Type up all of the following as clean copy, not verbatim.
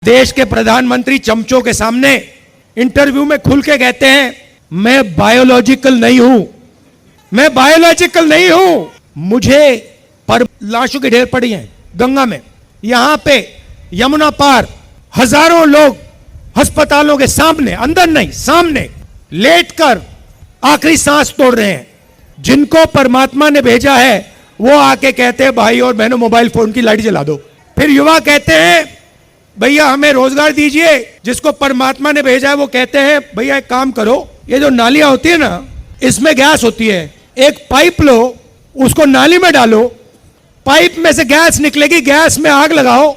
देश के प्रधानमंत्री चमचों के सामने इंटरव्यू में खुल के कहते हैं मैं बायोलॉजिकल नहीं हूं, मैं बायोलॉजिकल नहीं हूं। मुझे पर लाशों की ढेर पड़ी हैं गंगा में, यहां पे यमुना पार हजारों लोग अस्पतालों के सामने, अंदर नहीं सामने लेटकर आखिरी सांस तोड़ रहे हैं। जिनको परमात्मा ने भेजा है वो आके कहते हैं भाई और बहनों मोबाइल फोन की लाइट जला दो। फिर युवा कहते हैं भैया हमें रोजगार दीजिए। जिसको परमात्मा ने भेजा है वो कहते हैं भैया एक काम करो, ये जो नालियां होती है ना इसमें गैस होती है, एक पाइप लो उसको नाली में डालो, पाइप में से गैस निकलेगी, गैस में आग लगाओ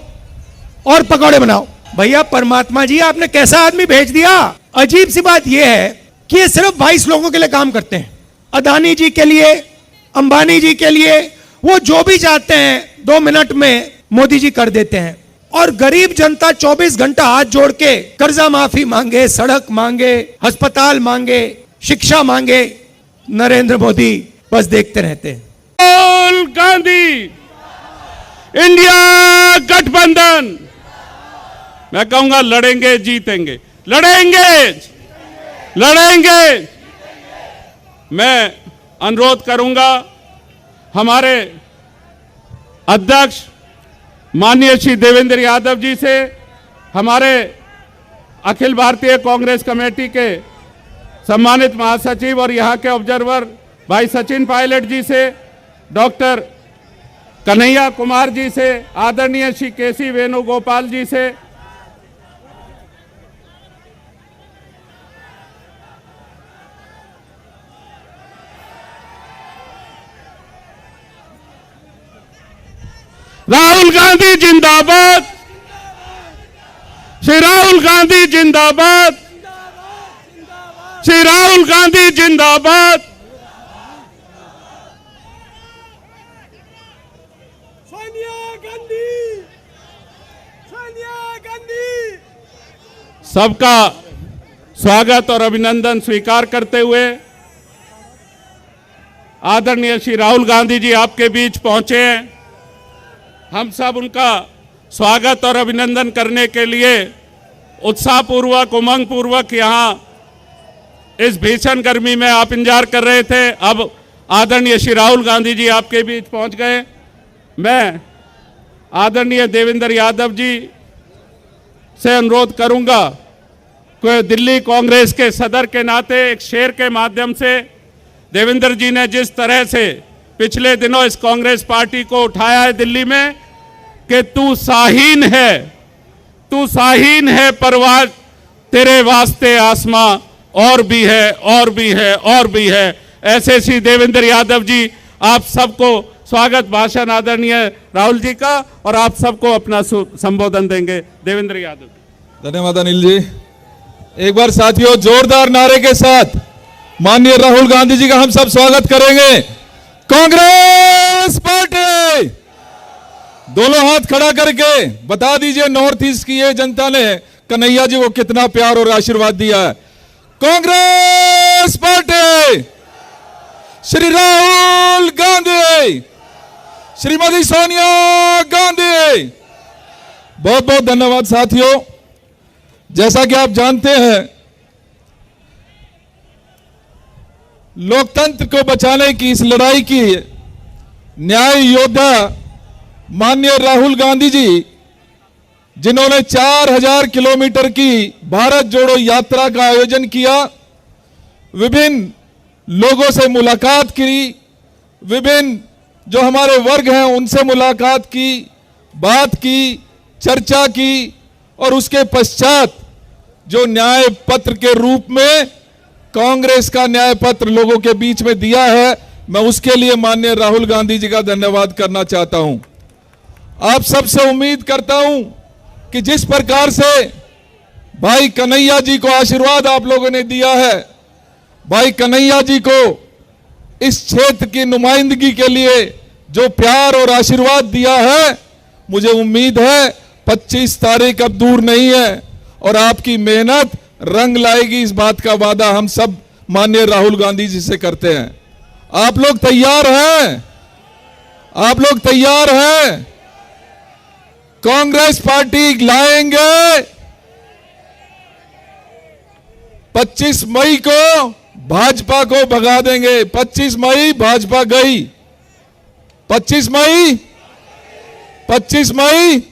और पकौड़े बनाओ। भैया परमात्मा जी आपने कैसा आदमी भेज दिया। अजीब सी बात यह है कि ये सिर्फ 22 लोगों के लिए काम करते हैं, अदानी जी के लिए, अंबानी जी के लिए, वो जो भी चाहते हैं 2 मिनट में मोदी जी कर देते हैं। और गरीब जनता 24 घंटा हाथ जोड़ के कर्जा माफी मांगे, सड़क मांगे, अस्पताल मांगे, शिक्षा मांगे, नरेंद्र मोदी बस देखते रहते हैं। राहुल गांधी इंडिया गठबंधन, मैं कहूंगा लड़ेंगे जीतेंगे, लड़ेंगे लड़ेंगे। मैं अनुरोध करूंगा हमारे अध्यक्ष माननीय श्री देवेंद्र यादव जी से, हमारे अखिल भारतीय कांग्रेस कमेटी के सम्मानित महासचिव और यहाँ के ऑब्जर्वर भाई सचिन पायलट जी से, डॉक्टर कन्हैया कुमार जी से, आदरणीय श्री केसी वेणुगोपाल जी से, राहुल गांधी जिंदाबाद, श्री राहुल गांधी जिंदाबाद, श्री राहुल गांधी जिंदाबाद। सोनिया गांधी, सोनिया गांधी। सबका स्वागत और अभिनंदन स्वीकार करते हुए आदरणीय श्री राहुल गांधी जी आपके बीच पहुंचे हैं। हम सब उनका स्वागत और अभिनंदन करने के लिए उत्साहपूर्वक, उमंगपूर्वक यहाँ इस भीषण गर्मी में आप इंतजार कर रहे थे। अब आदरणीय श्री राहुल गांधी जी आपके बीच पहुंच गए। मैं आदरणीय देवेंद्र यादव जी से अनुरोध करूंगा कि दिल्ली कांग्रेस के सदर के नाते एक शेर के माध्यम से देवेंद्र जी ने जिस तरह से पिछले दिनों इस कांग्रेस पार्टी को उठाया है दिल्ली में कि तू शाहीन है परवाज तेरे वास्ते आसमां और भी है और भी है और भी है। ऐसे श्री देवेंद्र यादव जी आप सबको स्वागत भाषण आदरणीय राहुल जी का, और आप सबको अपना संबोधन देंगे देवेंद्र यादव। धन्यवाद अनिल जी। एक बार साथियों जोरदार नारे के साथ माननीय राहुल गांधी जी का हम सब स्वागत करेंगे। कांग्रेस पार्टी, दोनों हाथ खड़ा करके बता दीजिए नॉर्थ ईस्ट की ये जनता ने कन्हैया जी को कितना प्यार और आशीर्वाद दिया है। कांग्रेस पार्टी, श्री राहुल गांधी, श्रीमती सोनिया गांधी। बहुत बहुत धन्यवाद साथियों। जैसा कि आप जानते हैं लोकतंत्र को बचाने की इस लड़ाई की न्याय योद्धा माननीय राहुल गांधी जी, जिन्होंने 4000 किलोमीटर की भारत जोड़ो यात्रा का आयोजन किया, विभिन्न लोगों से मुलाकात की, विभिन्न जो हमारे वर्ग हैं उनसे मुलाकात की, बात की, चर्चा की, और उसके पश्चात जो न्याय पत्र के रूप में कांग्रेस का न्याय पत्र लोगों के बीच में दिया है, मैं उसके लिए माननीय राहुल गांधी जी का धन्यवाद करना चाहता हूं। आप सबसे उम्मीद करता हूं कि जिस प्रकार से भाई कन्हैया जी को आशीर्वाद आप लोगों ने दिया है, भाई कन्हैया जी को इस क्षेत्र की नुमाइंदगी के लिए जो प्यार और आशीर्वाद दिया है, मुझे उम्मीद है 25 तारीख अब दूर नहीं है और आपकी मेहनत रंग लाएगी। इस बात का वादा हम सब माननीय राहुल गांधी जी से करते हैं। आप लोग तैयार हैं? आप लोग तैयार हैं? कांग्रेस पार्टी लाएंगे। 25 मई को भाजपा को भगा देंगे। 25 मई भाजपा गई। 25 मई 25 मई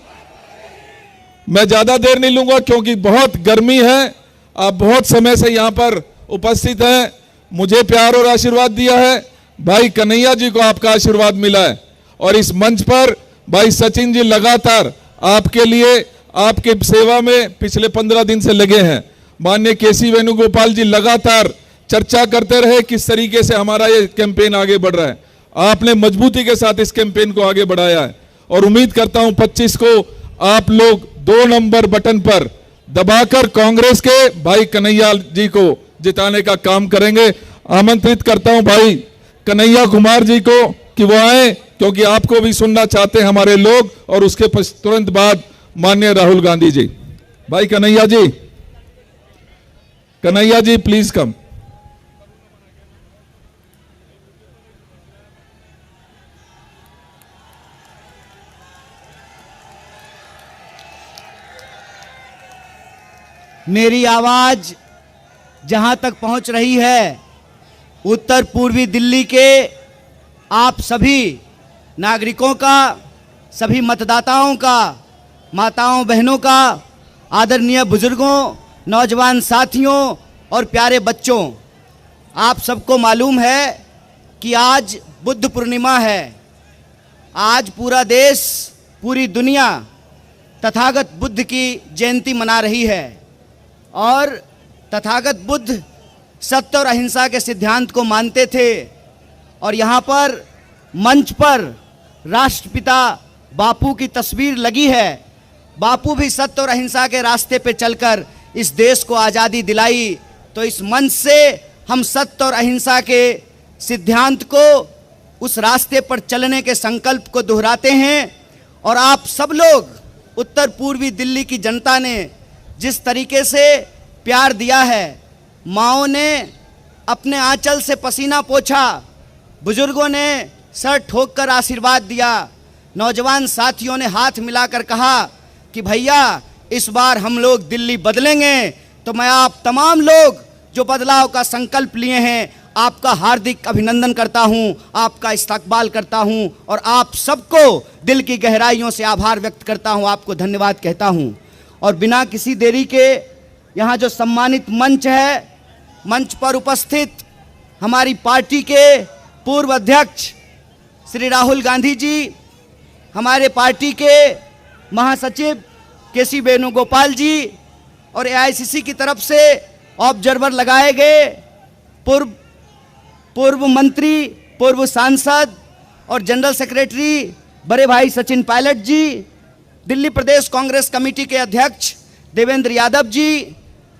मैं ज्यादा देर नहीं लूंगा क्योंकि बहुत गर्मी है। आप बहुत समय से यहां पर उपस्थित हैं, मुझे प्यार और आशीर्वाद दिया है। भाई कन्हैया जी को आपका आशीर्वाद मिला है और इस मंच पर भाई सचिन जी लगातार आपके लिए, आपके सेवा में पिछले 15 दिन से लगे हैं। माननीय केसी वेणुगोपाल जी लगातार चर्चा करते रहे किस तरीके से हमारा ये कैंपेन आगे बढ़ रहा है। आपने मजबूती के साथ इस कैंपेन को आगे बढ़ाया है और उम्मीद करता हूं 25 को आप लोग 2 नंबर बटन पर दबाकर कांग्रेस के भाई कन्हैया जी को जिताने का काम करेंगे। आमंत्रित करता हूं भाई कन्हैया कुमार जी को कि वो आए, क्योंकि आपको भी सुनना चाहते हैं हमारे लोग। और उसके तुरंत बाद माननीय राहुल गांधी जी। भाई कन्हैया जी प्लीज कम। मेरी आवाज जहां तक पहुंच रही है, उत्तर पूर्वी दिल्ली के आप सभी नागरिकों का, सभी मतदाताओं का, माताओं बहनों का, आदरणीय बुजुर्गों, नौजवान साथियों और प्यारे बच्चों, आप सबको मालूम है कि आज बुद्ध पूर्णिमा है। आज पूरा देश, पूरी दुनिया तथागत बुद्ध की जयंती मना रही है और तथागत बुद्ध सत्य और अहिंसा के सिद्धांत को मानते थे। और यहाँ पर मंच पर राष्ट्रपिता बापू की तस्वीर लगी है। बापू भी सत्य और अहिंसा के रास्ते पे चलकर इस देश को आज़ादी दिलाई। तो इस मंच से हम सत्य और अहिंसा के सिद्धांत को, उस रास्ते पर चलने के संकल्प को दोहराते हैं। और आप सब लोग, उत्तर पूर्वी दिल्ली की जनता ने जिस तरीके से प्यार दिया है, माँओं ने अपने आंचल से पसीना पोंछा, बुजुर्गों ने सर ठोक कर आशीर्वाद दिया, नौजवान साथियों ने हाथ मिलाकर कहा कि भैया इस बार हम लोग दिल्ली बदलेंगे। तो मैं आप तमाम लोग जो बदलाव का संकल्प लिए हैं, आपका हार्दिक अभिनंदन करता हूं, आपका इस्तकबाल करता हूं और आप सबको दिल की गहराइयों से आभार व्यक्त करता हूं, आपको धन्यवाद कहता हूं। और बिना किसी देरी के यहाँ जो सम्मानित मंच है, मंच पर उपस्थित हमारी पार्टी के पूर्व अध्यक्ष श्री राहुल गांधी जी, हमारे पार्टी के महासचिव केसी वेणुगोपाल जी और एआईसीसी की तरफ से ऑब्जर्वर लगाए गए पूर्व मंत्री, पूर्व सांसद और जनरल सेक्रेटरी बड़े भाई सचिन पायलट जी, दिल्ली प्रदेश कांग्रेस कमेटी के अध्यक्ष देवेंद्र यादव जी,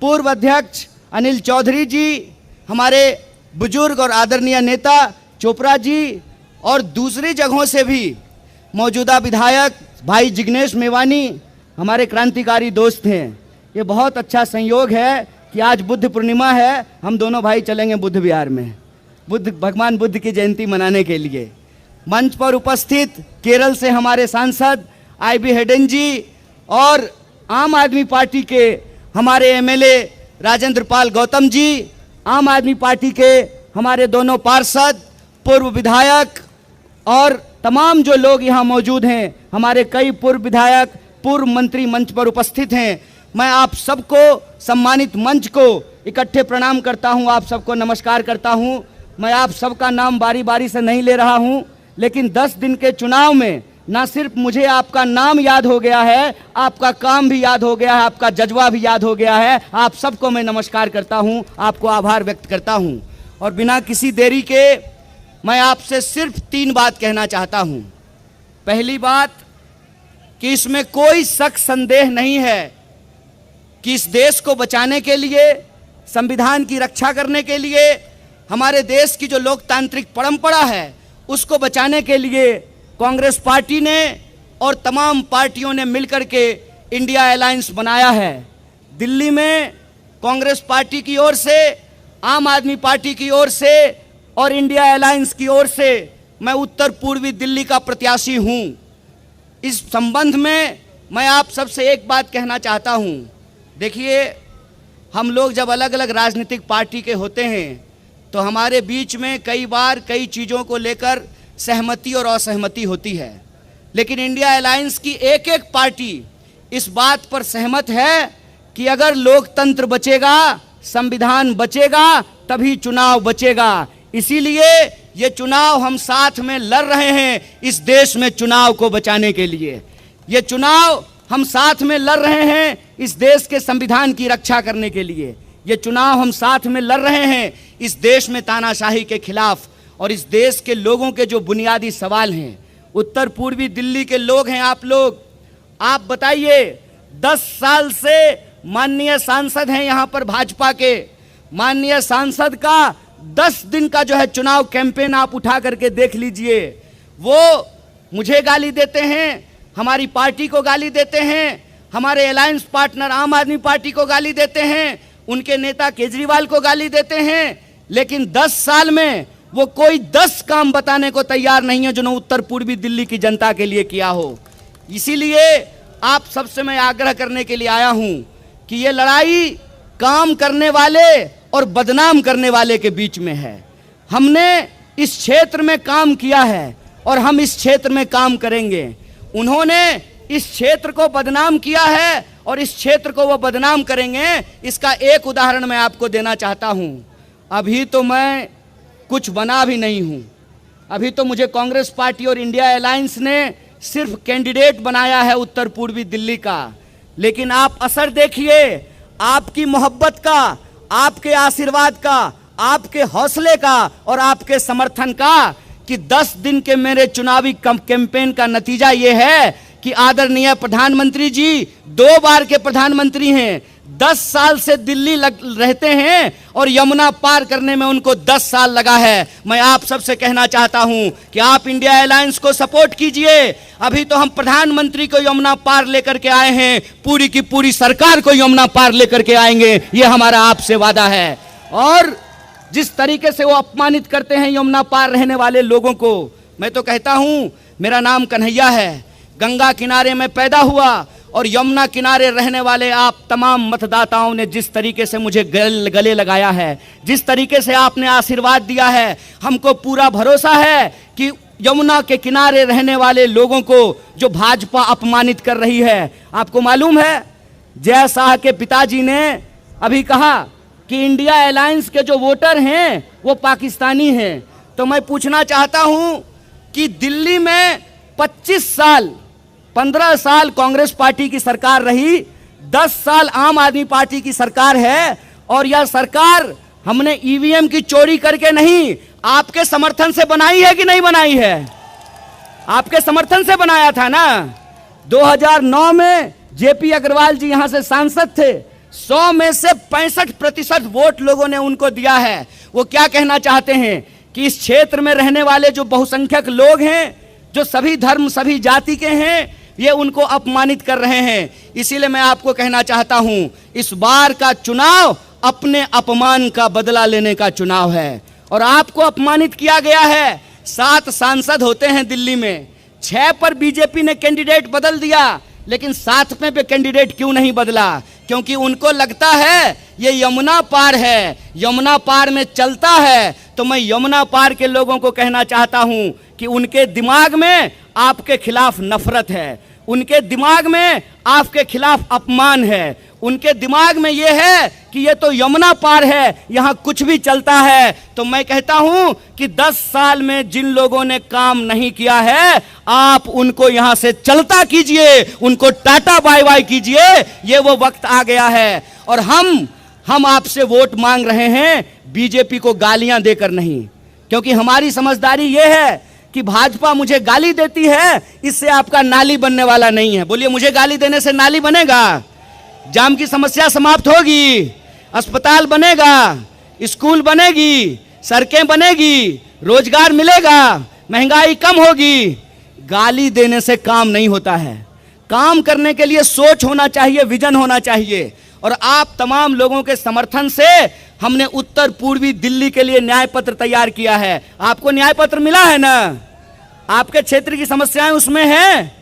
पूर्व अध्यक्ष अनिल चौधरी जी, हमारे बुजुर्ग और आदरणीय नेता चोपड़ा जी और दूसरी जगहों से भी मौजूदा विधायक भाई जिग्नेश मेवानी हमारे क्रांतिकारी दोस्त हैं। ये बहुत अच्छा संयोग है कि आज बुद्ध पूर्णिमा है, हम दोनों भाई चलेंगे बुद्ध विहार में भगवान बुद्ध की जयंती मनाने के लिए। मंच पर उपस्थित केरल से हमारे सांसद आईबी हेडन जी और आम आदमी पार्टी के हमारे एमएलए राजेंद्र पाल गौतम जी, आम आदमी पार्टी के हमारे दोनों पार्षद, पूर्व विधायक और तमाम जो लोग यहाँ मौजूद हैं, हमारे कई पूर्व विधायक, पूर्व मंत्री मंच पर उपस्थित हैं। मैं आप सबको, सम्मानित मंच को इकट्ठे प्रणाम करता हूँ, आप सबको नमस्कार करता हूँ। मैं आप सबका नाम बारी बारी से नहीं ले रहा हूँ, लेकिन 10 दिन के चुनाव में ना सिर्फ मुझे आपका नाम याद हो गया है, आपका काम भी याद हो गया है, आपका जज्बा भी याद हो गया है। आप सबको मैं नमस्कार करता हूँ, आपको आभार व्यक्त करता हूँ। और बिना किसी देरी के मैं आपसे सिर्फ 3 बात कहना चाहता हूँ। पहली बात कि इसमें कोई शक संदेह नहीं है कि इस देश को बचाने के लिए, संविधान की रक्षा करने के लिए, हमारे देश की जो लोकतांत्रिक परंपरा है उसको बचाने के लिए कांग्रेस पार्टी ने और तमाम पार्टियों ने मिलकर के इंडिया अलायंस बनाया है। दिल्ली में कांग्रेस पार्टी की ओर से, आम आदमी पार्टी की ओर से और इंडिया अलायंस की ओर से मैं उत्तर पूर्वी दिल्ली का प्रत्याशी हूँ। इस संबंध में मैं आप सबसे एक बात कहना चाहता हूं। देखिए, हम लोग जब अलग अलग राजनीतिक पार्टी के होते हैं तो हमारे बीच में कई बार कई चीज़ों को लेकर सहमति और असहमति होती है, लेकिन इंडिया अलायंस की एक एक पार्टी इस बात पर सहमत है कि अगर लोकतंत्र बचेगा, संविधान बचेगा, तभी चुनाव बचेगा। इसीलिए ये चुनाव हम साथ में लड़ रहे हैं इस देश में चुनाव को बचाने के लिए। ये चुनाव हम साथ में लड़ रहे हैं इस देश के संविधान की रक्षा करने के लिए। ये चुनाव हम साथ में लड़ रहे हैं इस देश में तानाशाही के खिलाफ और इस देश के लोगों के जो बुनियादी सवाल हैं। उत्तर पूर्वी दिल्ली के लोग हैं आप लोग, आप बताइए, 10 साल से माननीय सांसद हैं यहाँ पर भाजपा के। माननीय सांसद का 10 दिन का जो है चुनाव कैंपेन आप उठा करके देख लीजिए। वो मुझे गाली देते हैं, हमारी पार्टी को गाली देते हैं, हमारे अलायंस पार्टनर आम आदमी पार्टी को गाली देते हैं, उनके नेता केजरीवाल को गाली देते हैं, लेकिन 10 साल में वो कोई 10 काम बताने को तैयार नहीं है जो उत्तर पूर्वी दिल्ली की जनता के लिए किया हो। इसीलिए आप सबसे मैं आग्रह करने के लिए आया हूं कि ये लड़ाई काम करने वाले और बदनाम करने वाले के बीच में है। हमने इस क्षेत्र में काम किया है और हम इस क्षेत्र में काम करेंगे। उन्होंने इस क्षेत्र को बदनाम किया है और इस क्षेत्र को वो बदनाम करेंगे। इसका एक उदाहरण मैं आपको देना चाहता हूं। अभी तो मैं कुछ बना भी नहीं हूं, अभी तो मुझे कांग्रेस पार्टी और इंडिया अलायंस ने सिर्फ कैंडिडेट बनाया है उत्तर पूर्वी दिल्ली का। लेकिन आप असर देखिए, आपकी मोहब्बत का, आपके आशीर्वाद का, आपके हौसले का और आपके समर्थन का कि 10 दिन के मेरे चुनावी कैंपेन का नतीजा यह है कि आदरणीय प्रधानमंत्री जी 2 बार के प्रधानमंत्री हैं, 10 साल से दिल्ली रहते हैं और यमुना पार करने में उनको 10 साल लगा है। मैं आप सबसे कहना चाहता हूं कि आप इंडिया अलायंस को सपोर्ट कीजिए। अभी तो हम प्रधानमंत्री को यमुना पार लेकर के आए हैं, पूरी की पूरी सरकार को यमुना पार लेकर के आएंगे, ये हमारा आपसे वादा है। और जिस तरीके से वो अपमानित करते हैं यमुना पार रहने वाले लोगों को, मैं तो कहता हूं, मेरा नाम कन्हैया है, गंगा किनारे में पैदा हुआ और यमुना किनारे रहने वाले आप तमाम मतदाताओं ने जिस तरीके से मुझे गले लगाया है, जिस तरीके से आपने आशीर्वाद दिया है, हमको पूरा भरोसा है कि यमुना के किनारे रहने वाले लोगों को जो भाजपा अपमानित कर रही है। आपको मालूम है, जय शाह के पिताजी ने अभी कहा कि इंडिया अलायंस के जो वोटर हैं वो पाकिस्तानी हैं। तो मैं पूछना चाहता हूं कि दिल्ली में 15 साल कांग्रेस पार्टी की सरकार रही, 10 साल आम आदमी पार्टी की सरकार है और यह सरकार हमने ईवीएम की चोरी करके नहीं, आपके समर्थन से बनाई है कि नहीं बनाई है? आपके समर्थन से बनाया था ना। 2009 में जेपी अग्रवाल जी यहां से सांसद थे, 100 में से 65% वोट लोगों ने उनको दिया है। वो क्या कहना चाहते हैं कि इस क्षेत्र में रहने वाले जो बहुसंख्यक लोग हैं, जो सभी धर्म सभी जाति के हैं, ये उनको अपमानित कर रहे हैं। इसीलिए मैं आपको कहना चाहता हूं, इस बार का चुनाव अपने अपमान का बदला लेने का चुनाव है और आपको अपमानित किया गया है। 7 सांसद होते हैं दिल्ली में, 6 पर बीजेपी ने कैंडिडेट बदल दिया, लेकिन 7वें पे कैंडिडेट क्यों नहीं बदला? क्योंकि उनको लगता है ये यमुना पार है, यमुना पार में चलता है। तो मैं यमुना पार के लोगों को कहना चाहता हूं कि उनके दिमाग में आपके खिलाफ नफरत है, उनके दिमाग में आपके खिलाफ अपमान है, उनके दिमाग में यह है कि ये तो यमुना पार है, यहां कुछ भी चलता है। तो मैं कहता हूं कि 10 साल में जिन लोगों ने काम नहीं किया है, आप उनको यहां से चलता कीजिए, उनको टाटा बाय बाय कीजिए। ये वो वक्त आ गया है और हम आपसे वोट मांग रहे हैं बीजेपी को गालियां देकर नहीं, क्योंकि हमारी समझदारी यह है कि भाजपा मुझे गाली देती है, इससे आपका नाली बनने वाला नहीं है। बोलिए, मुझे गाली देने से नाली बनेगा? जाम की समस्या समाप्त होगी, अस्पताल बनेगा, स्कूल बनेगी, सड़कें बनेगी, रोजगार मिलेगा, महंगाई कम होगी। गाली देने से काम नहीं होता है, काम करने के लिए सोच होना चाहिए, विजन होना चाहिए। और आप तमाम लोगों के समर्थन से हमने उत्तर पूर्वी दिल्ली के लिए न्याय पत्र तैयार किया है। आपको न्याय पत्र मिला है ना? आपके क्षेत्र की समस्याएं उसमें हैं।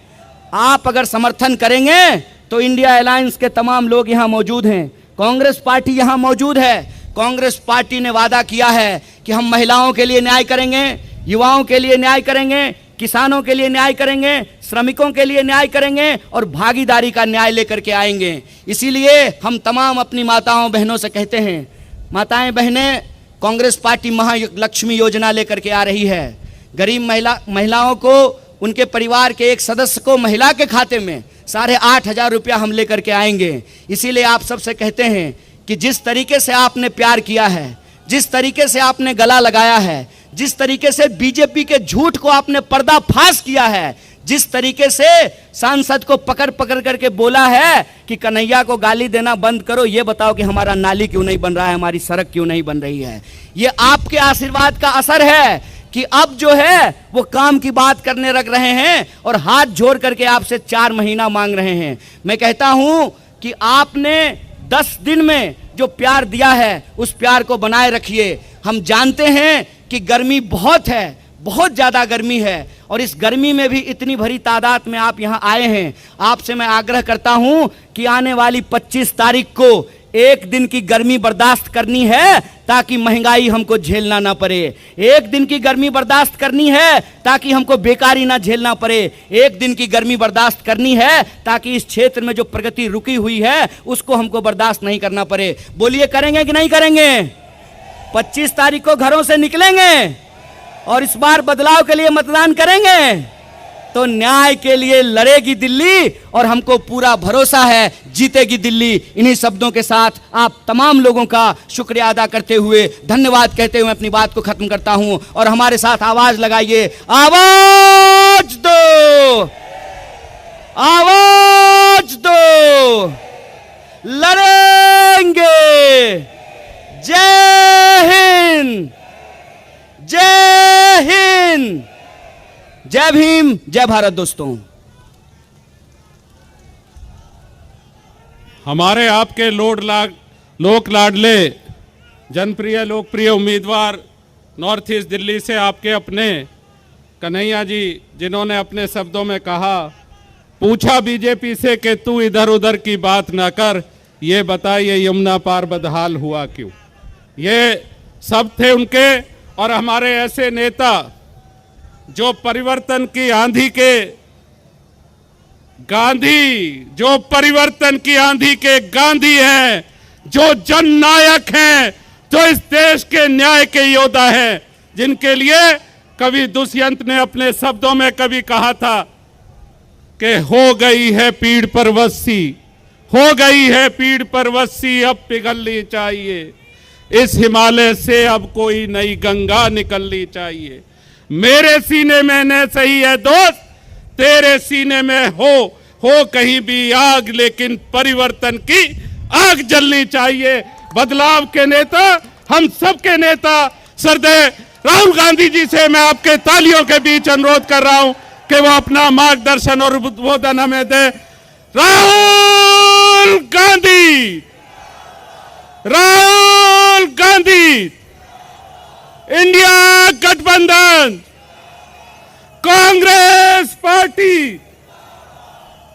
आप अगर समर्थन करेंगे तो इंडिया अलायंस के तमाम लोग यहां मौजूद हैं, कांग्रेस पार्टी यहां मौजूद है। कांग्रेस पार्टी ने वादा किया है कि हम महिलाओं के लिए न्याय करेंगे, युवाओं के लिए न्याय करेंगे, किसानों के लिए न्याय करेंगे, श्रमिकों के लिए न्याय करेंगे और भागीदारी का न्याय लेकर के आएंगे। इसीलिए हम तमाम अपनी माताओं बहनों से कहते हैं, माताएं बहनें, कांग्रेस पार्टी महालक्ष्मी योजना लेकर के आ रही है। गरीब महिलाओं को, उनके परिवार के एक सदस्य को महिला के खाते में 8,500 रुपया हम लेकर के आएंगे। इसीलिए आप सबसे कहते हैं कि जिस तरीके से आपने प्यार किया है, जिस तरीके से आपने गला लगाया है, जिस तरीके से बीजेपी के झूठ को आपने पर्दाफाश किया है, जिस तरीके से सांसद को पकड़ पकड़ करके बोला है कि कन्हैया को गाली देना बंद करो, ये बताओ कि हमारा नाली क्यों नहीं बन रहा है, हमारी सड़क क्यों नहीं बन रही है। ये आपके आशीर्वाद का असर है कि अब जो है वो काम की बात करने लग रहे हैं और हाथ जोड़ करके आपसे 4 महीना मांग रहे हैं। मैं कहता हूं कि आपने 10 दिन में जो प्यार दिया है उस प्यार को बनाए रखिए। हम जानते हैं कि गर्मी बहुत है, बहुत ज़्यादा गर्मी है और इस गर्मी में भी इतनी भरी तादाद में आप यहाँ आए हैं। आपसे मैं आग्रह करता हूँ कि आने वाली 25 तारीख को एक दिन की गर्मी बर्दाश्त करनी है ताकि महंगाई हमको झेलना ना पड़े। एक दिन की गर्मी बर्दाश्त करनी है ताकि हमको बेकारी ना झेलना पड़े। एक दिन की गर्मी बर्दाश्त करनी है ताकि इस क्षेत्र में जो प्रगति रुकी हुई है उसको हमको बर्दाश्त नहीं करना पड़े। बोलिए, करेंगे कि नहीं करेंगे? 25 तारीख को घरों से निकलेंगे और इस बार बदलाव के लिए मतदान करेंगे तो न्याय के लिए लड़ेगी दिल्ली और हमको पूरा भरोसा है जीतेगी दिल्ली। इन्हीं शब्दों के साथ आप तमाम लोगों का शुक्रिया अदा करते हुए, धन्यवाद कहते हुए अपनी बात को खत्म करता हूं। और हमारे साथ आवाज लगाइए, आवाज दो, आवाज दो, लड़ेंगे। जय हिंद, जय हिंद, जय भीम, जय भारत। दोस्तों, हमारे आपके लोक लाडले जनप्रिय लोकप्रिय उम्मीदवार नॉर्थ ईस्ट दिल्ली से आपके अपने कन्हैया जी, जिन्होंने अपने शब्दों में कहा, पूछा बीजेपी से कि तू इधर उधर की बात ना कर, ये बता ये यमुना पार बदहाल हुआ क्यों। ये सब थे उनके। और हमारे ऐसे नेता जो परिवर्तन की आंधी के गांधी, जो परिवर्तन की आंधी के गांधी हैं, जो जननायक हैं, जो इस देश के न्याय के योद्धा हैं, जिनके लिए कवि दुष्यंत ने अपने शब्दों में कभी कहा था कि हो गई है पीड़ पर वस्सी, हो गई है पीड़ पर वस्सी, अब पिघलनी चाहिए इस हिमालय से, अब कोई नई गंगा निकलनी चाहिए। मेरे सीने में न सही है दोस्त, तेरे सीने में हो कहीं भी आग, लेकिन परिवर्तन की आग जलनी चाहिए। बदलाव के नेता, हम सबके नेता श्रद्धेय राहुल गांधी जी से मैं आपके तालियों के बीच अनुरोध कर रहा हूं कि वो अपना मार्गदर्शन और उद्बोधन हमें दे। राहुल गांधी, राहुल गांधी, इंडिया गठबंधन, कांग्रेस पार्टी,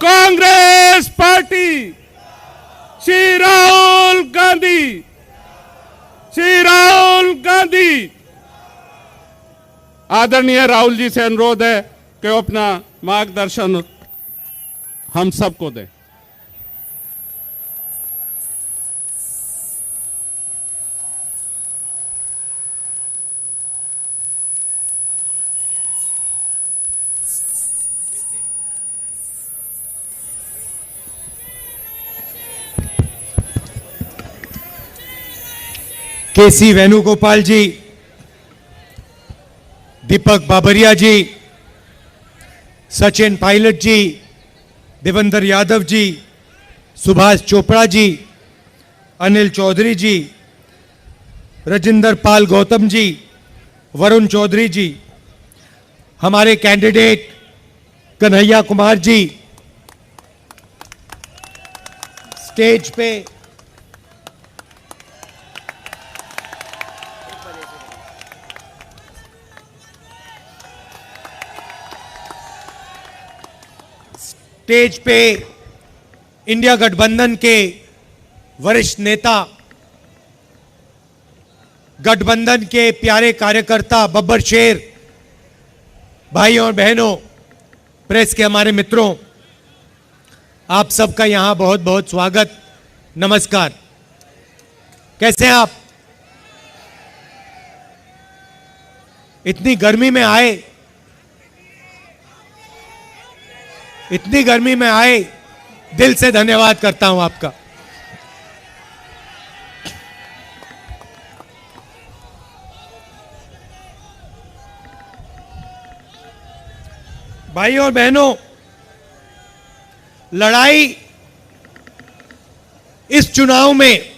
कांग्रेस पार्टी, श्री राहुल गांधी, श्री राहुल गांधी। आदरणीय राहुल जी से अनुरोध है कि वो अपना मार्गदर्शन हम सबको दें। केसी वेणुगोपाल जी, दीपक बाबरिया जी, सचिन पायलट जी, देवेंद्र यादव जी, सुभाष चोपड़ा जी, अनिल चौधरी जी, राजेंद्र पाल गौतम जी, वरुण चौधरी जी, हमारे कैंडिडेट कन्हैया कुमार जी स्टेज पे, स्टेज पे इंडिया गठबंधन के वरिष्ठ नेता, गठबंधन के प्यारे कार्यकर्ता, बब्बर शेर, भाइयों और बहनों, प्रेस के हमारे मित्रों, आप सबका यहां बहुत बहुत स्वागत, नमस्कार। कैसे हैं आप? इतनी गर्मी में आए, इतनी गर्मी में आए, दिल से धन्यवाद करता हूं आपका। भाइयों और बहनों, लड़ाई इस चुनाव में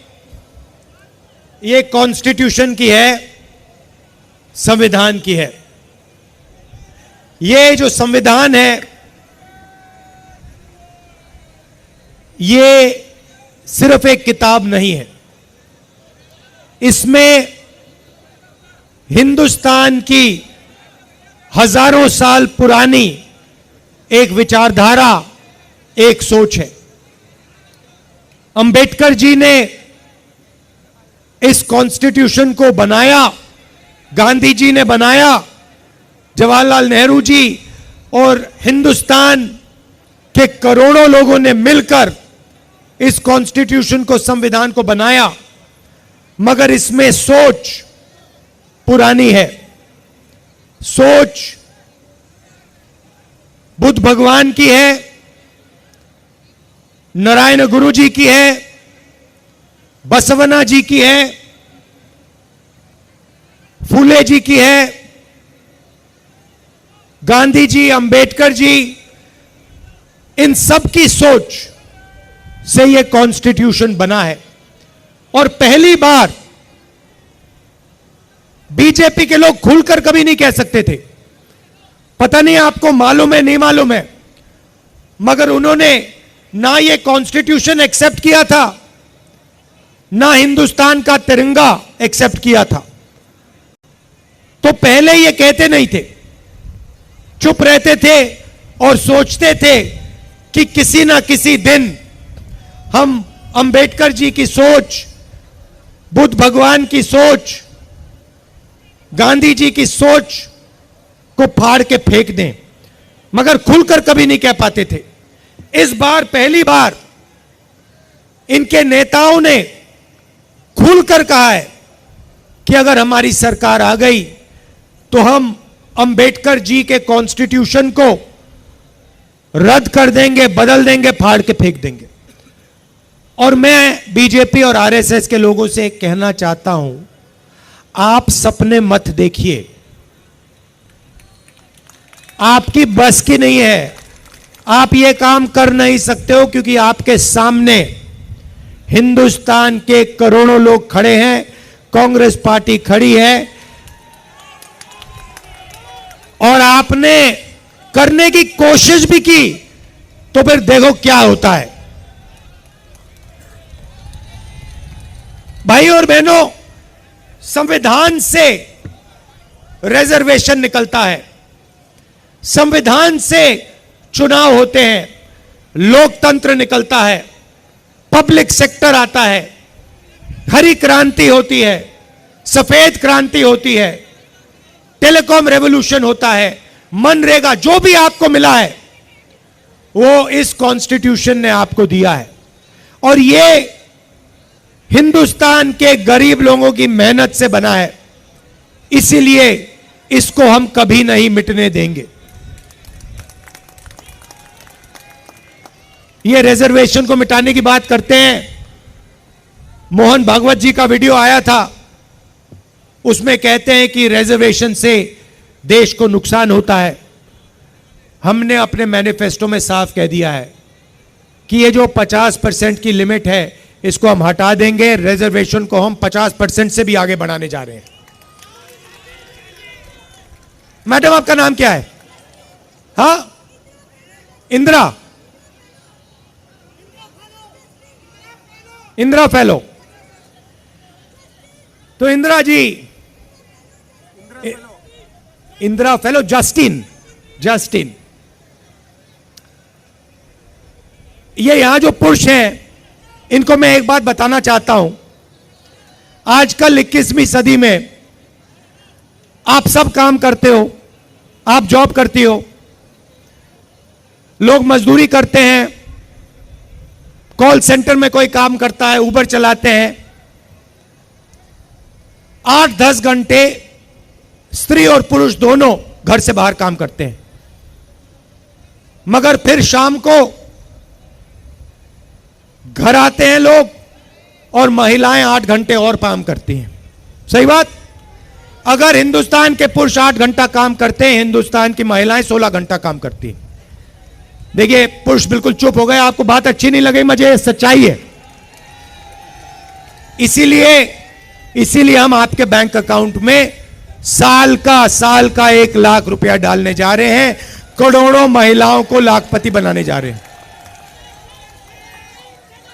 ये कॉन्स्टिट्यूशन की है, संविधान की है। ये जो संविधान है, ये सिर्फ एक किताब नहीं है। इसमें हिंदुस्तान की हजारों साल पुरानी एक विचारधारा, एक सोच है। अंबेडकर जी ने इस कॉन्स्टिट्यूशन को बनाया, गांधी जी ने बनाया, जवाहरलाल नेहरू जी और हिंदुस्तान के करोड़ों लोगों ने मिलकर इस कॉन्स्टिट्यूशन को, संविधान को बनाया, मगर इसमें सोच पुरानी है। सोच बुद्ध भगवान की है, नारायण गुरु जी की है, बसवना जी की है, फूले जी की है, गांधी जी, अंबेडकर जी, इन सब की सोच से यह कॉन्स्टिट्यूशन बना है। और पहली बार बीजेपी के लोग खुलकर कभी नहीं कह सकते थे, पता नहीं आपको मालूम है नहीं मालूम है, मगर उन्होंने ना ये कॉन्स्टिट्यूशन एक्सेप्ट किया था, ना हिंदुस्तान का तिरंगा एक्सेप्ट किया था। तो पहले ये कहते नहीं थे, चुप रहते थे और सोचते थे कि किसी ना किसी दिन हम अंबेडकर जी की सोच, बुद्ध भगवान की सोच, गांधी जी की सोच को फाड़ के फेंक दें, मगर खुलकर कभी नहीं कह पाते थे। इस बार पहली बार इनके नेताओं ने खुलकर कहा है कि अगर हमारी सरकार आ गई तो हम अंबेडकर जी के कॉन्स्टिट्यूशन को रद्द कर देंगे, बदल देंगे, फाड़ के फेंक देंगे। और मैं बीजेपी और आरएसएस के लोगों से कहना चाहता हूं, आप सपने मत देखिए, आपकी बस की नहीं है, आप ये काम कर नहीं सकते हो, क्योंकि आपके सामने हिंदुस्तान के करोड़ों लोग खड़े हैं, कांग्रेस पार्टी खड़ी है, और आपने करने की कोशिश भी की तो फिर देखो क्या होता है। भाई और बहनों, संविधान से रिजर्वेशन निकलता है, संविधान से चुनाव होते हैं, लोकतंत्र निकलता है, पब्लिक सेक्टर आता है, हरी क्रांति होती है, सफेद क्रांति होती है, टेलीकॉम रेवोल्यूशन होता है, मनरेगा, जो भी आपको मिला है वो इस कॉन्स्टिट्यूशन ने आपको दिया है। और ये हिंदुस्तान के गरीब लोगों की मेहनत से बना है, इसीलिए इसको हम कभी नहीं मिटने देंगे। ये रिजर्वेशन को मिटाने की बात करते हैं, मोहन भागवत जी का वीडियो आया था, उसमें कहते हैं कि रिजर्वेशन से देश को नुकसान होता है। हमने अपने मैनिफेस्टो में साफ कह दिया है कि ये जो 50% की लिमिट है, इसको हम हटा देंगे, रिजर्वेशन को हम 50% से भी आगे बढ़ाने जा रहे हैं। मैडम, आपका नाम क्या है? हाँ, इंदिरा, इंदिरा फेलो। तो इंदिरा जी, इंदिरा फेलो, जस्टिन, ये यहां जो पुरुष हैं, इनको मैं एक बात बताना चाहता हूं। आजकल 21वीं सदी में आप सब काम करते हो, आप जॉब करती हो, लोग मजदूरी करते हैं, कॉल सेंटर में कोई काम करता है, उबर चलाते हैं। 8-10 घंटे स्त्री और पुरुष दोनों घर से बाहर काम करते हैं, मगर फिर शाम को घर आते हैं लोग और महिलाएं 8 घंटे और काम करती हैं। सही बात? अगर हिंदुस्तान के पुरुष 8 घंटा काम करते हैं, हिंदुस्तान की महिलाएं 16 घंटा काम करती हैं। देखिए, पुरुष बिल्कुल चुप हो गए, आपको बात अच्छी नहीं लगी, मुझे सच्चाई है। इसीलिए हम आपके बैंक अकाउंट में साल का 1 लाख रुपया डालने जा रहे हैं, करोड़ों महिलाओं को लाखपति बनाने जा रहे हैं,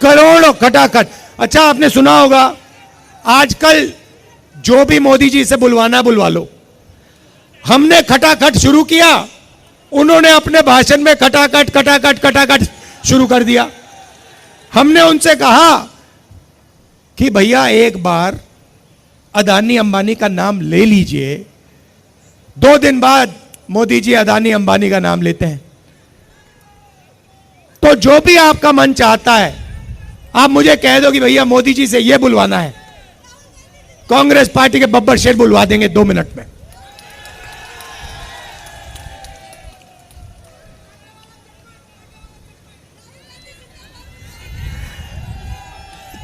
करोड़ों खटाखट। अच्छा, आपने सुना होगा आजकल जो भी मोदी जी से बुलवाना बुलवा लो। हमने खटाखट शुरू किया, उन्होंने अपने भाषण में खटाखट शुरू कर दिया। हमने उनसे कहा कि भैया एक बार अदानी अंबानी का नाम ले लीजिए। 2 दिन बाद मोदी जी अदानी अंबानी का नाम लेते हैं। तो जो भी आपका मन चाहता है, आप मुझे कह दो कि भैया मोदी जी से यह बुलवाना है, कांग्रेस पार्टी के बब्बर शेर बुलवा देंगे 2 मिनट में।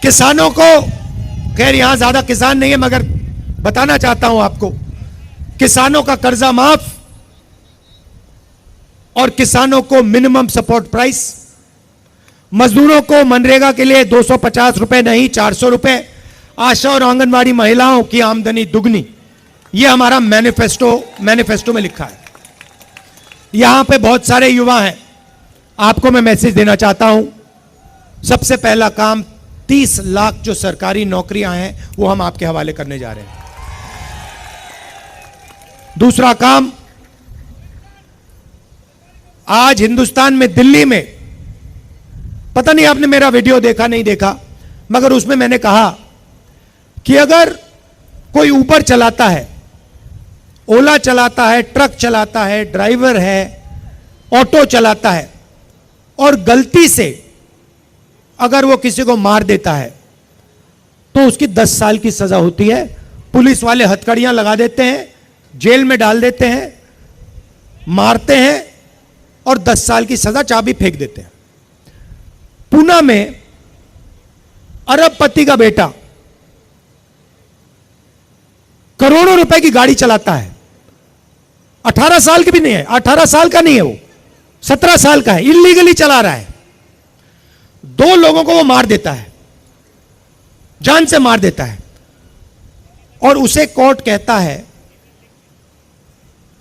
किसानों को, खैर यहां ज्यादा किसान नहीं है मगर बताना चाहता हूं आपको, किसानों का कर्जा माफ और किसानों को मिनिमम सपोर्ट प्राइस, मजदूरों को मनरेगा के लिए 250 रुपए नहीं 400 रुपए, आशा और आंगनवाड़ी महिलाओं की आमदनी दुगनी। यह हमारा मैनिफेस्टो में लिखा है। यहां पे बहुत सारे युवा हैं, आपको मैं मैसेज देना चाहता हूं। सबसे पहला काम, 30 लाख जो सरकारी नौकरियां हैं वो हम आपके हवाले करने जा रहे हैं। दूसरा काम, आज हिंदुस्तान में दिल्ली में, पता नहीं आपने मेरा वीडियो देखा नहीं देखा, मगर उसमें मैंने कहा कि अगर कोई ऊबर चलाता है, ओला चलाता है, ट्रक चलाता है, ड्राइवर है, ऑटो चलाता है और गलती से अगर वो किसी को मार देता है तो उसकी 10 साल की सजा होती है। पुलिस वाले हथकड़ियां लगा देते हैं, जेल में डाल देते हैं, मारते हैं और 10 साल की सजा, चाबी फेंक देते हैं। पूना में अरबपति का बेटा करोड़ों रुपए की गाड़ी चलाता है, 18 साल की भी नहीं है, 18 साल का नहीं है वो, 17 साल का है, इलीगली चला रहा है। 2 लोगों को वो मार देता है, जान से मार देता है और उसे कोर्ट कहता है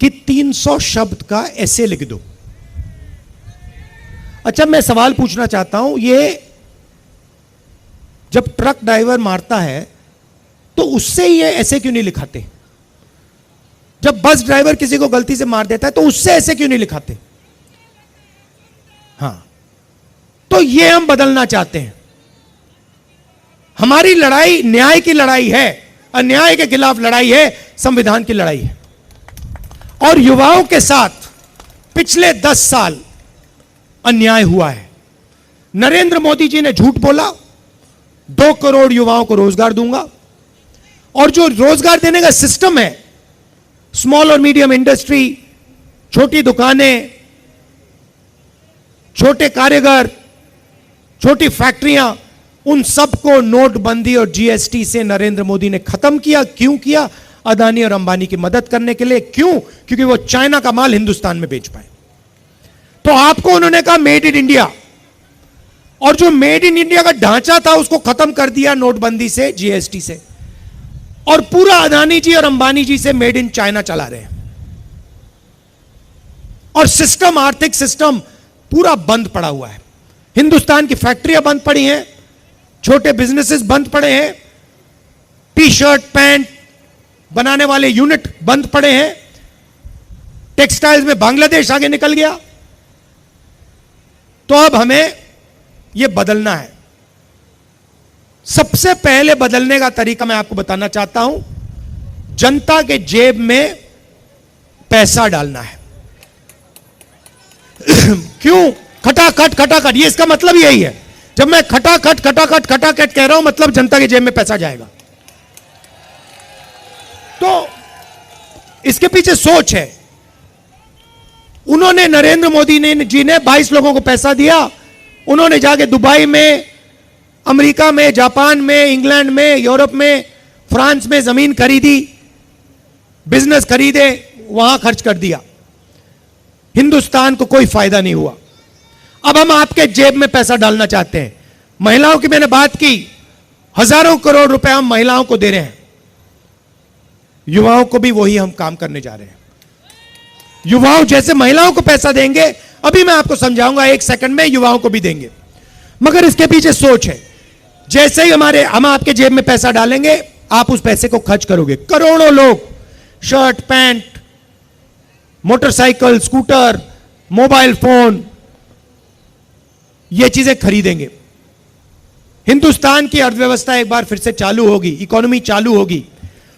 कि 300 शब्द का ऐसे लिख दो। अच्छा, मैं सवाल पूछना चाहता हूं, ये जब ट्रक ड्राइवर मारता है तो उससे ये ऐसे क्यों नहीं लिखाते? जब बस ड्राइवर किसी को गलती से मार देता है तो उससे ऐसे क्यों नहीं लिखाते? हां, तो ये हम बदलना चाहते हैं। हमारी लड़ाई न्याय की लड़ाई है, अन्याय के खिलाफ लड़ाई है, संविधान की लड़ाई है। और युवाओं के साथ पिछले 10 साल अन्याय हुआ है। नरेंद्र मोदी जी ने झूठ बोला, 2 करोड़ युवाओं को रोजगार दूंगा, और जो रोजगार देने का सिस्टम है, स्मॉल और मीडियम इंडस्ट्री, छोटी दुकानें, छोटे कारीगर, छोटी फैक्ट्रियां, उन सबको नोटबंदी और जीएसटी से नरेंद्र मोदी ने खत्म किया। क्यों किया? अदानी और अंबानी की मदद करने के लिए। क्यों? क्योंकि वो चाइना का माल हिंदुस्तान में बेच पाए। तो आपको उन्होंने कहा मेड इन इंडिया, और जो मेड इन इंडिया का ढांचा था उसको खत्म कर दिया नोटबंदी से, जीएसटी से, और पूरा अदानी जी और अंबानी जी से मेड इन चाइना चला रहे हैं। और सिस्टम, आर्थिक सिस्टम पूरा बंद पड़ा हुआ है। हिंदुस्तान की फैक्ट्रियां बंद पड़ी हैं, छोटे बिजनेसेस बंद पड़े हैं, टी शर्ट पैंट बनाने वाले यूनिट बंद पड़े हैं, टेक्सटाइल्स में बांग्लादेश आगे निकल गया। तो अब हमें ये बदलना है। सबसे पहले बदलने का तरीका मैं आपको बताना चाहता हूं, जनता के जेब में पैसा डालना है। क्यों? खटाखट खटाखट, ये इसका मतलब यही है। जब मैं खटाखट खटाखट खटाखट कह रहा हूं, मतलब जनता के जेब में पैसा जाएगा। तो इसके पीछे सोच है। उन्होंने, नरेंद्र मोदी जी ने 22 लोगों को पैसा दिया। उन्होंने जाके दुबई में, अमेरिका में, जापान में, इंग्लैंड में, यूरोप में, फ्रांस में जमीन खरीदी, बिजनेस खरीदे, वहां खर्च कर दिया। हिंदुस्तान को कोई फायदा नहीं हुआ। अब हम आपके जेब में पैसा डालना चाहते हैं। महिलाओं की मैंने बात की, हजारों करोड़ रुपए हम महिलाओं को दे रहे हैं। युवाओं को भी वही हम काम करने जा रहे हैं। युवाओं जैसे महिलाओं को पैसा देंगे, अभी मैं आपको समझाऊंगा, 1 सेकंड में युवाओं को भी देंगे। मगर इसके पीछे सोच है। जैसे ही हम आपके जेब में पैसा डालेंगे, आप उस पैसे को खर्च करोगे। करोड़ों लोग shirt, pant, motorcycle, scooter, mobile phone, ये चीजें खरीदेंगे। हिंदुस्तान की अर्थव्यवस्था एक बार फिर से चालू होगी, इकोनॉमी चालू होगी,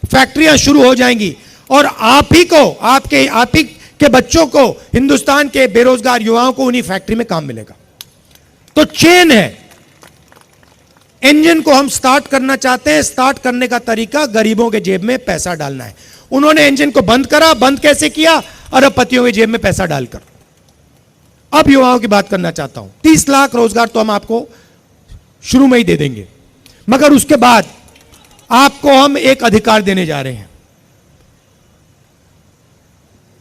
फैक्ट्रियां शुरू हो जाएंगी, और आप ही को, आप ही के बच्चों को, हिंदुस्तान के बेरोजगार युवाओं को उन्हीं फैक्ट्री में काम मिलेगा। तो चेन है। इंजन को हम स्टार्ट करना चाहते हैं। स्टार्ट करने का तरीका गरीबों के जेब में पैसा डालना है। उन्होंने इंजन को बंद करा। बंद कैसे किया? अरबपतियों के जेब में पैसा डालकर। अब युवाओं की बात करना चाहता हूं। 30 लाख रोजगार तो हम आपको शुरू में ही दे देंगे, मगर उसके बाद आपको हम एक अधिकार देने जा रहे हैं।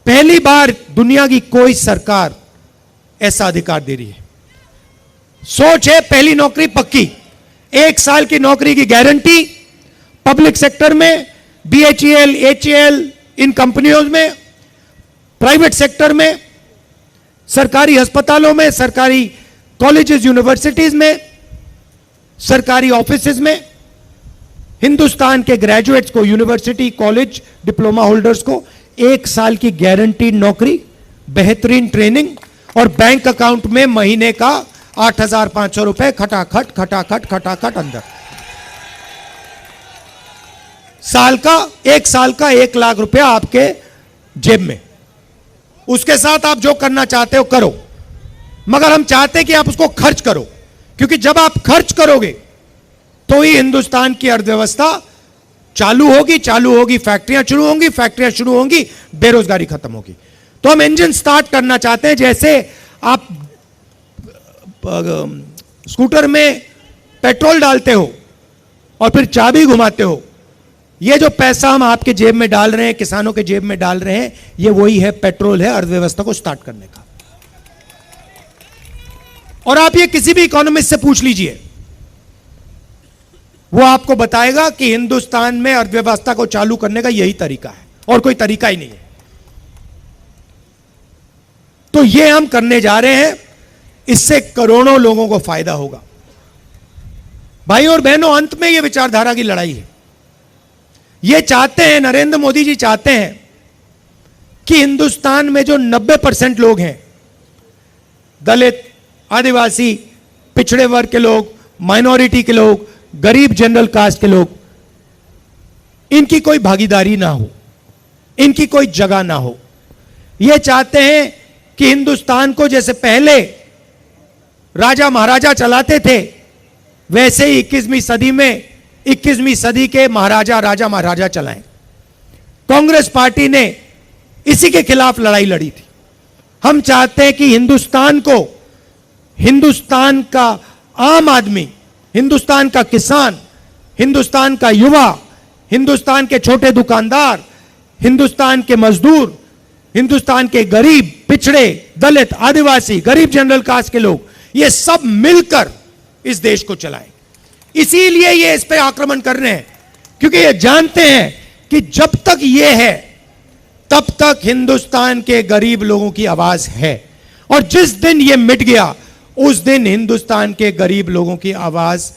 पहली बार दुनिया की कोई सरकार ऐसा अधिकार दे रही है। सोच है, पहली नौकरी पक्की, 1 साल की नौकरी की गारंटी पब्लिक सेक्टर में, BHEL, HAL, इन कंपनियों में, प्राइवेट सेक्टर में, सरकारी अस्पतालों में, सरकारी कॉलेजेस, यूनिवर्सिटीज में, सरकारी ऑफिसेज में। हिंदुस्तान के ग्रेजुएट्स को, यूनिवर्सिटी, कॉलेज, डिप्लोमा होल्डर्स को 1 साल की गारंटीड नौकरी, बेहतरीन ट्रेनिंग, और बैंक अकाउंट में महीने का 8,500 रुपए खटाखट खटाखट खटाखट अंदर। एक साल का 1 लाख रुपया आपके जेब में। उसके साथ आप जो करना चाहते हो करो, मगर हम चाहते हैं कि आप उसको खर्च करो, क्योंकि जब आप खर्च करोगे तो ही हिंदुस्तान की अर्थव्यवस्था चालू होगी, फैक्ट्रियां शुरू होंगी, बेरोजगारी खत्म होगी। तो हम इंजन स्टार्ट करना चाहते हैं। जैसे आप स्कूटर में पेट्रोल डालते हो और फिर चाबी घुमाते हो, ये जो पैसा हम आपके जेब में डाल रहे हैं, किसानों के जेब में डाल रहे हैं, ये वही है, पेट्रोल है अर्थव्यवस्था को स्टार्ट करने का। और आप ये किसी भी इकोनॉमिस्ट से पूछ लीजिए, वो आपको बताएगा कि हिंदुस्तान में अर्थव्यवस्था को चालू करने का यही तरीका है, और कोई तरीका ही नहीं है। तो ये हम करने जा रहे हैं। इससे करोड़ों लोगों को फायदा होगा। भाई और बहनों, अंत में ये विचारधारा की लड़ाई है। ये चाहते हैं, नरेंद्र मोदी जी चाहते हैं कि हिंदुस्तान में जो 90% लोग हैं, दलित, आदिवासी, पिछड़े वर्ग के लोग, माइनॉरिटी के लोग, गरीब जनरल कास्ट के लोग, इनकी कोई भागीदारी ना हो, इनकी कोई जगह ना हो। ये चाहते हैं कि हिंदुस्तान को जैसे पहले राजा महाराजा चलाते थे, वैसे ही 21वीं सदी में 21वीं सदी के महाराजा, राजा महाराजा चलाएं। कांग्रेस पार्टी ने इसी के खिलाफ लड़ाई लड़ी थी। हम चाहते हैं कि हिंदुस्तान को, हिंदुस्तान का आम आदमी, हिंदुस्तान का किसान, हिंदुस्तान का युवा, हिंदुस्तान के छोटे दुकानदार, हिंदुस्तान के मजदूर, हिंदुस्तान के गरीब, पिछड़े, दलित, आदिवासी, गरीब जनरल कास्ट के लोग, ये सब मिलकर इस देश को चलाएं। इसीलिए ये इस पे आक्रमण कर रहे हैं, क्योंकि ये जानते हैं कि जब तक ये है तब तक हिंदुस्तान के गरीब लोगों की आवाज है, और जिस दिन ये मिट गया उस दिन हिंदुस्तान के गरीब लोगों की आवाज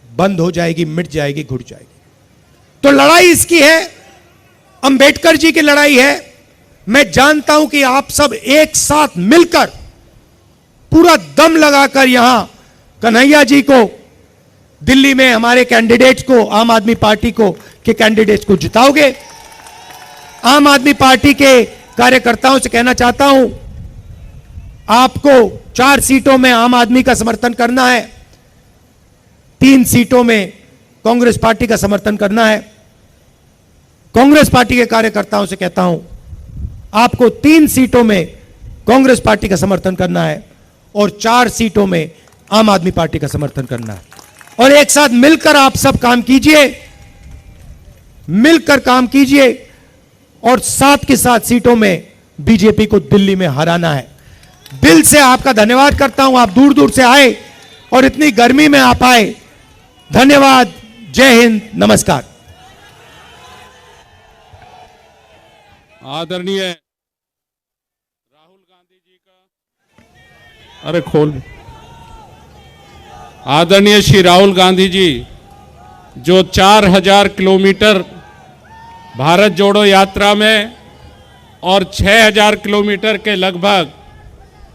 बंद हो जाएगी, मिट जाएगी, घुट जाएगी। तो लड़ाई इसकी है, अंबेडकर जी की लड़ाई है। मैं जानता हूं कि आप सब एक साथ मिलकर पूरा दम लगाकर यहां कन्हैया जी को, दिल्ली में हमारे कैंडिडेट्स को, आम आदमी पार्टी को के कैंडिडेट्स को जिताओगे। आम आदमी पार्टी के कार्यकर्ताओं से कहना चाहता हूं, आपको 4 सीटों में आम आदमी का समर्थन करना है, 3 सीटों में कांग्रेस पार्टी का समर्थन करना है। कांग्रेस पार्टी के कार्यकर्ताओं से कहता हूं, आपको 3 सीटों में कांग्रेस पार्टी का समर्थन करना है और 4 सीटों में आम आदमी पार्टी का समर्थन करना है। और एक साथ मिलकर आप सब काम कीजिए, मिलकर काम कीजिए और साथ के साथ सीटों में बीजेपी को दिल्ली में हराना है। दिल से आपका धन्यवाद करता हूं, आप दूर दूर से आए और इतनी गर्मी में आप आए। धन्यवाद। जय हिंद, नमस्कार। आदरणीय राहुल गांधी जी का, अरे खोल, आदरणीय श्री राहुल गांधी जी जो 4000 किलोमीटर भारत जोड़ो यात्रा में और 6000 किलोमीटर के लगभग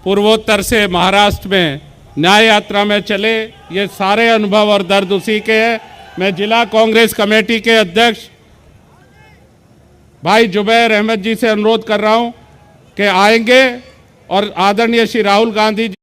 पूर्वोत्तर से महाराष्ट्र में न्याय यात्रा में चले, ये सारे अनुभव और दर्द उसी के हैं। मैं जिला कांग्रेस कमेटी के अध्यक्ष भाई जुबैर अहमद जी से अनुरोध कर रहा हूं कि आएंगे और आदरणीय श्री राहुल गांधी जी